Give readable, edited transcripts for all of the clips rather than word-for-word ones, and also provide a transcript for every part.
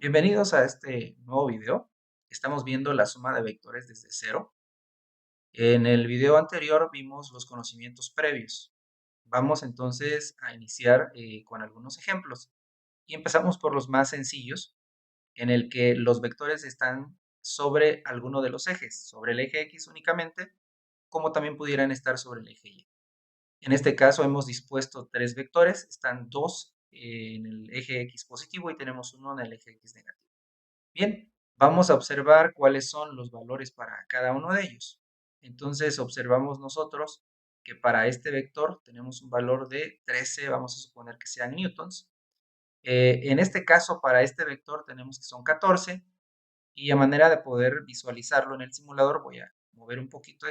Bienvenidos a este nuevo video. Estamos viendo la suma de vectores desde cero. En el video anterior vimos los conocimientos previos. Vamos entonces a iniciar con algunos ejemplos. Y empezamos por los más sencillos, en el que los vectores están sobre alguno de los ejes, sobre el eje X únicamente, como también pudieran estar sobre el eje Y. En este caso hemos dispuesto tres vectores, están dos en el eje X positivo y tenemos uno en el eje X negativo. Bien, vamos a observar cuáles son los valores para cada uno de ellos. Entonces observamos nosotros que para este vector tenemos un valor de 13, vamos a suponer que sean newtons. En este caso, para este vector tenemos que son 14 y a manera de poder visualizarlo en el simulador voy a mover un poquito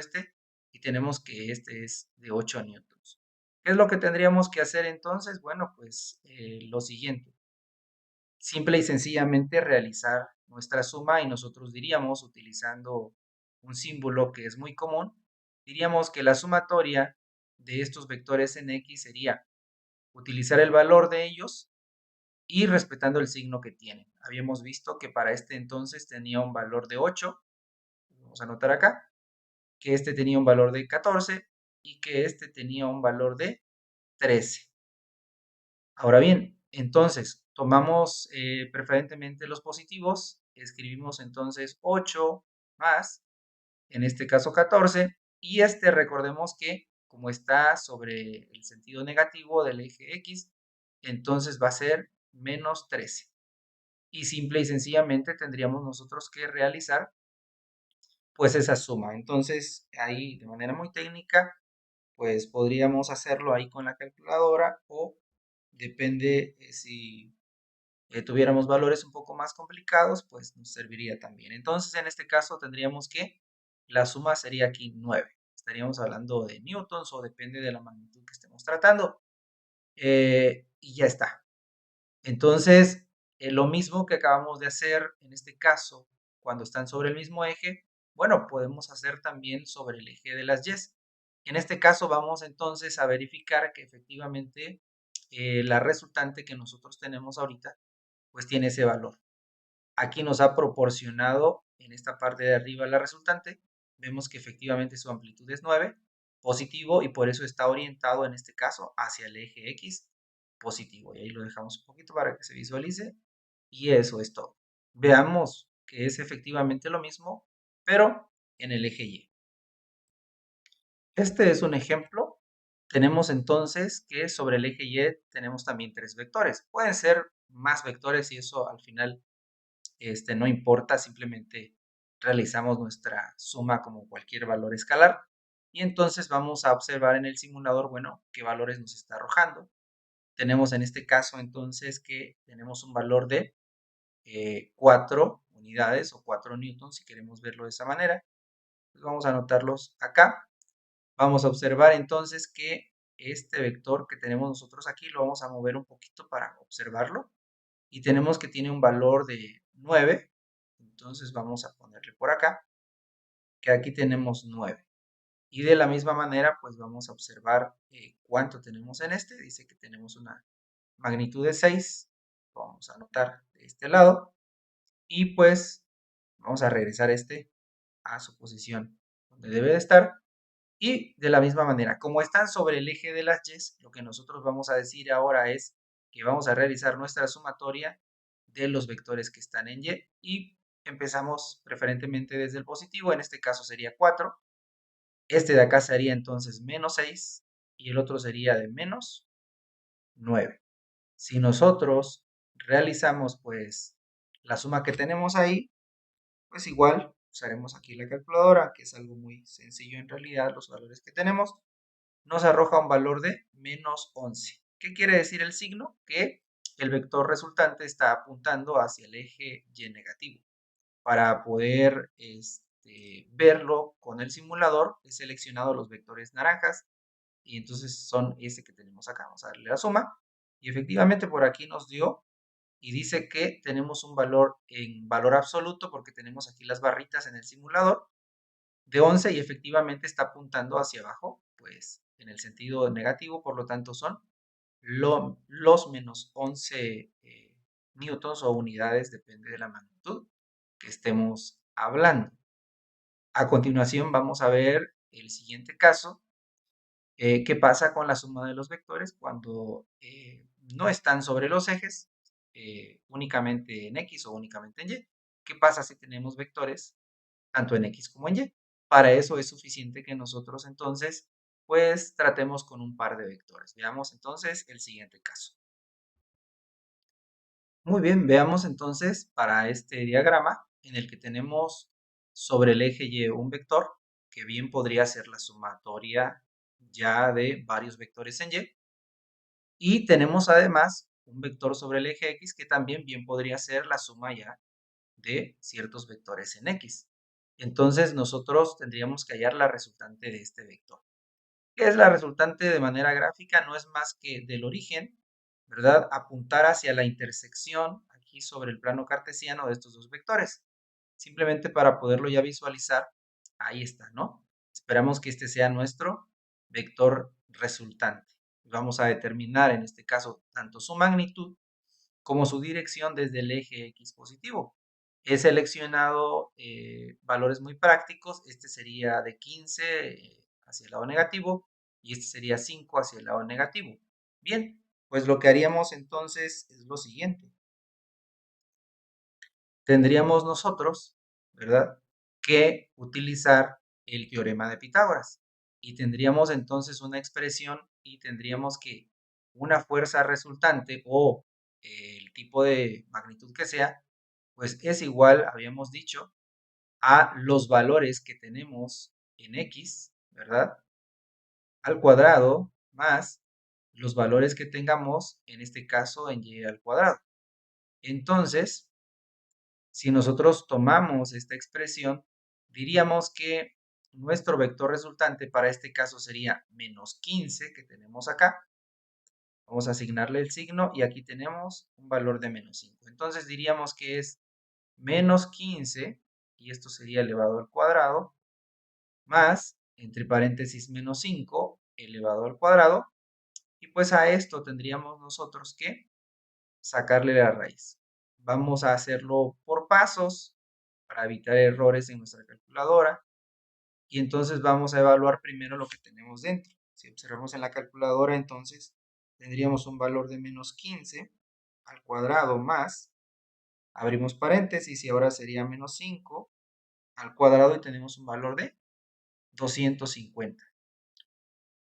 y tenemos que este es de 8 newtons. ¿Qué es lo que tendríamos que hacer entonces? Bueno, pues lo siguiente. Simple y sencillamente realizar nuestra suma y nosotros diríamos, utilizando un símbolo que es muy común, diríamos que la sumatoria de estos vectores en X sería utilizar el valor de ellos y respetando el signo que tienen. Habíamos visto que para este entonces tenía un valor de 8, vamos a anotar acá, que este tenía un valor de 14 y que este tenía un valor de 13. Ahora bien, entonces tomamos preferentemente los positivos, escribimos entonces 8 más, en este caso 14, y este recordemos que como está sobre el sentido negativo del eje X, entonces va a ser menos 13. Y simple y sencillamente tendríamos nosotros que realizar pues esa suma. Entonces ahí de manera muy técnica pues podríamos hacerlo ahí con la calculadora o depende si tuviéramos valores un poco más complicados, pues nos serviría también. Entonces, en este caso tendríamos que la suma sería aquí 9. Estaríamos hablando de newtons o depende de la magnitud que estemos tratando. Y ya está. Entonces, lo mismo que acabamos de hacer en este caso, cuando están sobre el mismo eje, bueno, podemos hacer también sobre el eje de las y's. En este caso vamos entonces a verificar que efectivamente la resultante que nosotros tenemos ahorita pues tiene ese valor. Aquí nos ha proporcionado en esta parte de arriba la resultante. Vemos que efectivamente su amplitud es 9, positivo, y por eso está orientado en este caso hacia el eje X positivo. Y ahí lo dejamos un poquito para que se visualice. Y eso es todo. Veamos que es efectivamente lo mismo, pero en el eje Y. Este es un ejemplo. Tenemos entonces que sobre el eje Y tenemos también tres vectores. Pueden ser más vectores y eso al final no importa, simplemente realizamos nuestra suma como cualquier valor escalar y entonces vamos a observar en el simulador, bueno, qué valores nos está arrojando. Tenemos en este caso entonces que tenemos un valor de 4 unidades o 4 newtons si queremos verlo de esa manera. Pues vamos a anotarlos acá. Vamos a observar entonces que este vector que tenemos nosotros aquí lo vamos a mover un poquito para observarlo y tenemos que tiene un valor de 9, entonces vamos a ponerle por acá, que aquí tenemos 9. Y de la misma manera, pues vamos a observar cuánto tenemos en este, dice que tenemos una magnitud de 6, vamos a anotar de este lado, y pues vamos a regresar a su posición donde debe de estar, y de la misma manera, como están sobre el eje de las Y, lo que nosotros vamos a decir ahora es que vamos a realizar nuestra sumatoria de los vectores que están en Y y empezamos preferentemente desde el positivo, en este caso sería 4. Este de acá sería entonces menos 6 y el otro sería de menos 9. Si nosotros realizamos pues la suma que tenemos ahí, pues igual usaremos aquí la calculadora, que es algo muy sencillo en realidad, los valores que tenemos nos arroja un valor de menos 11. ¿Qué quiere decir el signo? Que el vector resultante está apuntando hacia el eje Y negativo. Para poder verlo con el simulador, he seleccionado los vectores naranjas y entonces son ese que tenemos acá. Vamos a darle la suma y efectivamente por aquí nos dio y dice que tenemos un valor en valor absoluto porque tenemos aquí las barritas en el simulador de 11 y efectivamente está apuntando hacia abajo, pues en el sentido negativo, por lo tanto son los menos 11 newtons o unidades, depende de la magnitud que estemos hablando. A continuación vamos a ver el siguiente caso. ¿Qué pasa con la suma de los vectores cuando no están sobre los ejes, únicamente en X o únicamente en Y? ¿Qué pasa si tenemos vectores tanto en X como en Y? Para eso es suficiente que nosotros entonces, pues tratemos con un par de vectores. Veamos entonces el siguiente caso. Muy bien, veamos entonces para este diagrama en el que tenemos sobre el eje Y un vector que bien podría ser la sumatoria ya de varios vectores en Y. Y tenemos además un vector sobre el eje X que también bien podría ser la suma ya de ciertos vectores en X. Entonces nosotros tendríamos que hallar la resultante de este vector. ¿Qué es la resultante de manera gráfica? No es más que del origen, ¿verdad? Apuntar hacia la intersección aquí sobre el plano cartesiano de estos dos vectores. Simplemente para poderlo ya visualizar, ahí está, ¿no? Esperamos que este sea nuestro vector resultante. Vamos a determinar en este caso tanto su magnitud como su dirección desde el eje X positivo. He seleccionado valores muy prácticos. Este sería de 15 hacia el lado negativo y este sería 5 hacia el lado negativo. Bien, pues lo que haríamos entonces es lo siguiente. Tendríamos nosotros, ¿verdad?, que utilizar el teorema de Pitágoras. Y tendríamos entonces una expresión y tendríamos que una fuerza resultante o el tipo de magnitud que sea, pues es igual, habíamos dicho, a los valores que tenemos en X, ¿verdad?, al cuadrado más los valores que tengamos, en este caso, en Y al cuadrado. Entonces, si nosotros tomamos esta expresión, diríamos que nuestro vector resultante para este caso sería menos 15 que tenemos acá. Vamos a asignarle el signo y aquí tenemos un valor de menos 5. Entonces diríamos que es menos 15, y esto sería elevado al cuadrado, más, entre paréntesis, menos 5 elevado al cuadrado. Y pues a esto tendríamos nosotros que sacarle la raíz. Vamos a hacerlo por pasos para evitar errores en nuestra calculadora. Y entonces vamos a evaluar primero lo que tenemos dentro. Si observamos en la calculadora, entonces tendríamos un valor de menos 15 al cuadrado más, abrimos paréntesis y ahora sería menos 5 al cuadrado y tenemos un valor de 250.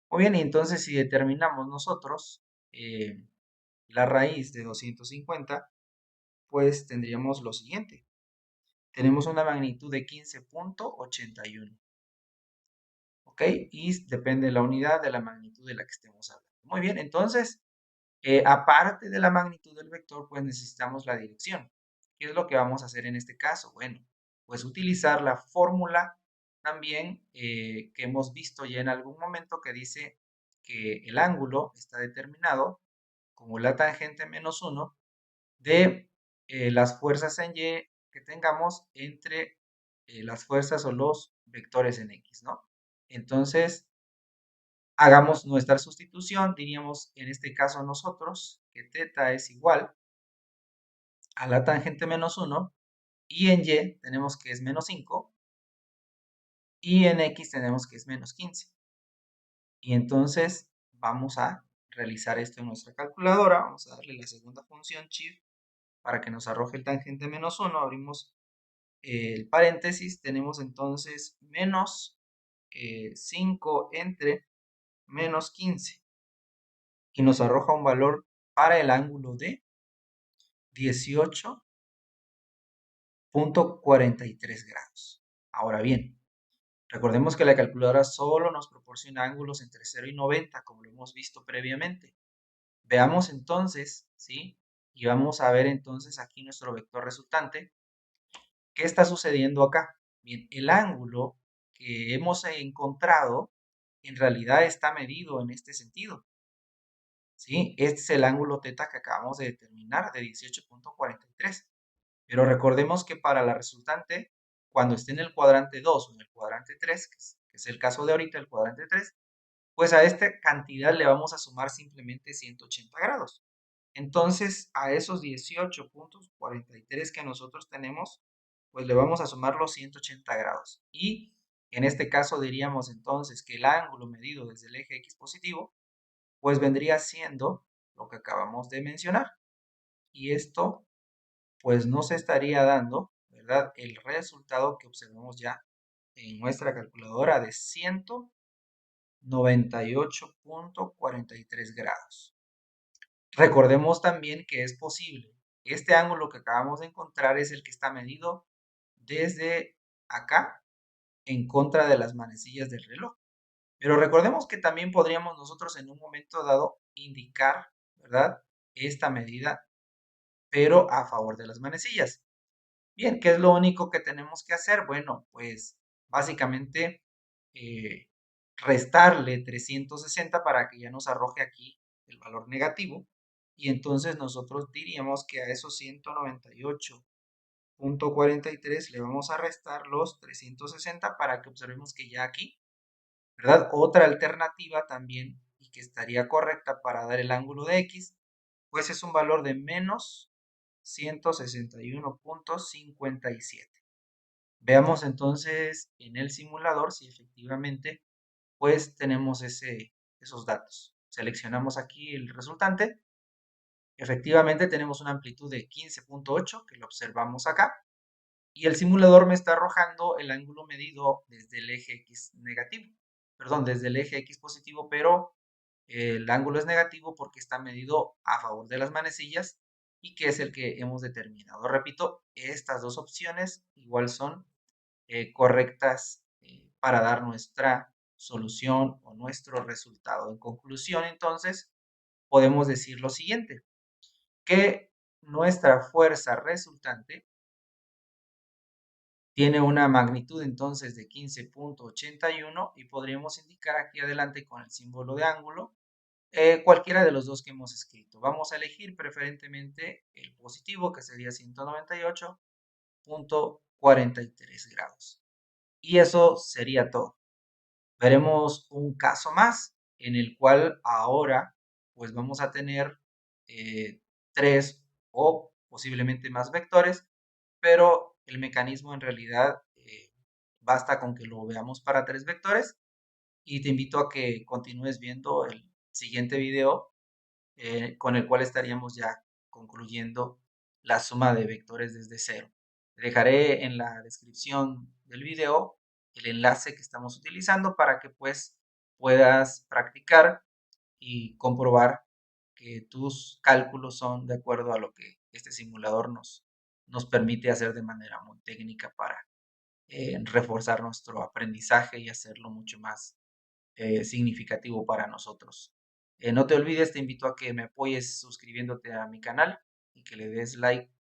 Muy bien, y entonces si determinamos nosotros la raíz de 250, pues tendríamos lo siguiente. Tenemos una magnitud de 15.81. ¿Ok? Y depende de la unidad de la magnitud de la que estemos hablando. Muy bien, entonces, aparte de la magnitud del vector, pues necesitamos la dirección. ¿Qué es lo que vamos a hacer en este caso? Bueno, pues utilizar la fórmula también que hemos visto ya en algún momento que dice que el ángulo está determinado como la tangente menos 1 de las fuerzas en Y que tengamos entre las fuerzas o los vectores en X, ¿no? Entonces, hagamos nuestra sustitución, diríamos en este caso nosotros que θ es igual a la tangente menos 1 y en Y tenemos que es menos 5 y en X tenemos que es menos 15. Y entonces vamos a realizar esto en nuestra calculadora, vamos a darle la segunda función shift para que nos arroje el tangente menos 1, abrimos el paréntesis, tenemos entonces menos 5 entre menos 15 y nos arroja un valor para el ángulo de 18.43 grados. Ahora bien, recordemos que la calculadora solo nos proporciona ángulos entre 0 y 90, como lo hemos visto previamente. Veamos entonces, ¿sí? Y vamos a ver entonces aquí nuestro vector resultante. ¿Qué está sucediendo acá? Bien, el ángulo que hemos encontrado en realidad está medido en este sentido, ¿sí? Este es el ángulo θ que acabamos de determinar de 18.43. Pero recordemos que para la resultante, cuando esté en el cuadrante 2 o en el cuadrante 3, que es el caso de ahorita, el cuadrante 3, pues a esta cantidad le vamos a sumar simplemente 180 grados. Entonces, a esos 18.43 que nosotros tenemos, pues le vamos a sumar los 180 grados. Y en este caso diríamos entonces que el ángulo medido desde el eje X positivo, pues vendría siendo lo que acabamos de mencionar. Y esto, pues nos estaría dando, ¿verdad? El resultado que observamos ya en nuestra calculadora de 198.43 grados. Recordemos también que es posible. Este ángulo que acabamos de encontrar es el que está medido desde acá en contra de las manecillas del reloj. Pero recordemos que también podríamos nosotros en un momento dado indicar, ¿verdad? Esta medida, pero a favor de las manecillas. Bien, ¿qué es lo único que tenemos que hacer? Bueno, pues básicamente eh, restarle 360 para que ya nos arroje aquí el valor negativo. Y entonces nosotros diríamos que a esos 198.43 le vamos a restar los 360 para que observemos que ya aquí, ¿verdad? Otra alternativa también y que estaría correcta para dar el ángulo de X, pues es un valor de menos 161.57. Veamos entonces en el simulador si efectivamente pues tenemos esos datos. Seleccionamos aquí el resultante. Efectivamente tenemos una amplitud de 15.8 que lo observamos acá. Y el simulador me está arrojando el ángulo medido desde el eje X negativo. Perdón, desde el eje X positivo, pero el ángulo es negativo porque está medido a favor de las manecillas y que es el que hemos determinado. Repito, estas dos opciones igual son correctas para dar nuestra solución o nuestro resultado. En conclusión, entonces, podemos decir lo siguiente, que nuestra fuerza resultante tiene una magnitud entonces de 15.81 y podríamos indicar aquí adelante con el símbolo de ángulo cualquiera de los dos que hemos escrito. Vamos a elegir preferentemente el positivo, que sería 198.43 grados. Y eso sería todo. Veremos un caso más en el cual ahora pues vamos a tener 3 o posiblemente más vectores, pero el mecanismo en realidad basta con que lo veamos para 3 vectores y te invito a que continúes viendo el siguiente video con el cual estaríamos ya concluyendo la suma de vectores desde cero. Te dejaré en la descripción del video el enlace que estamos utilizando para que pues puedas practicar y comprobar que tus cálculos son de acuerdo a lo que este simulador nos permite hacer de manera muy técnica para reforzar nuestro aprendizaje y hacerlo mucho más significativo para nosotros. No te olvides, te invito a que me apoyes suscribiéndote a mi canal y que le des like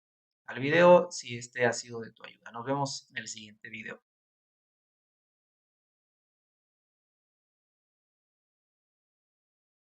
al video si este ha sido de tu ayuda. Nos vemos en el siguiente video.